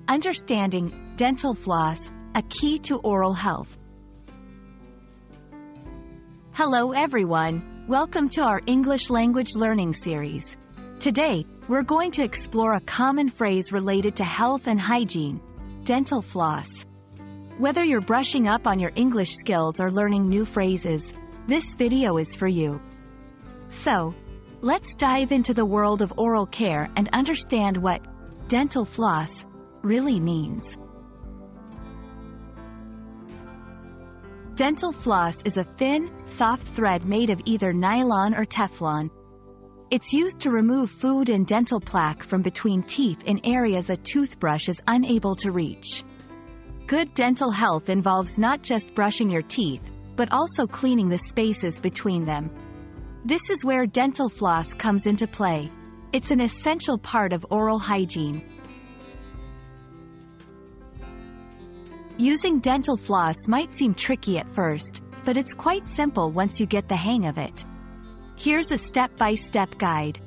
Understanding dental floss, a key to oral health. Hello everyone, welcome to our English language learning series. Today, we're going to explore a common phrase related to health and hygiene, dental floss. Whether you're brushing up on your English skills or learning new phrases, this video is for you. So, let's dive into the world of oral care and understand what dental floss really means. Dental floss is a thin, soft thread made of either nylon or Teflon. It's used to remove food and dental plaque from between teeth in areas a toothbrush is unable to reach. Good dental health involves not just brushing your teeth, but also cleaning the spaces between them. This is where dental floss comes into play. It's an essential part of oral hygiene. Using dental floss might seem tricky at first, but it's quite simple once you get the hang of it. Here's a step-by-step guide.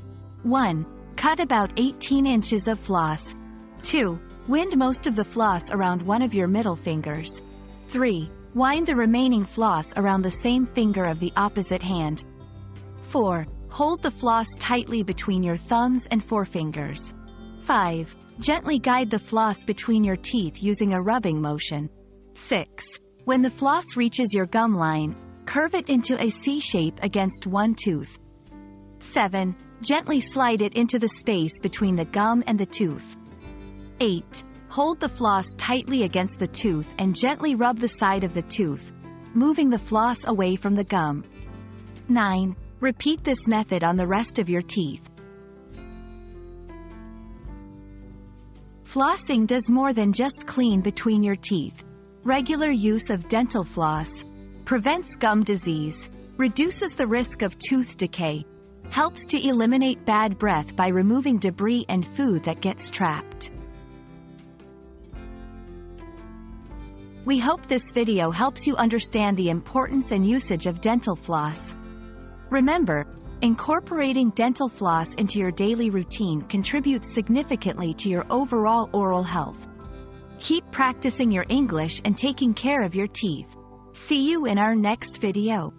1. Cut about 18 inches of floss. 2. Wind most of the floss around one of your middle fingers. 3. Wind the remaining floss around the same finger of the opposite hand. 4. Hold the floss tightly between your thumbs and forefingers. 5. Gently guide the floss between your teeth using a rubbing motion. 6. When the floss reaches your gum line, curve it into a C shape against one tooth. 7. Gently slide it into the space between the gum and the tooth. 8. Hold the floss tightly against the tooth and gently rub the side of the tooth, moving the floss away from the gum. 9. Repeat this method on the rest of your teeth. Flossing does more than just clean between your teeth. Regular use of dental floss prevents gum disease, reduces the risk of tooth decay, helps to eliminate bad breath by removing debris and food that gets trapped. We hope this video helps you understand the importance and usage of dental floss. Remember, incorporating dental floss into your daily routine contributes significantly to your overall oral health. Keep practicing your English and taking care of your teeth. See you in our next video.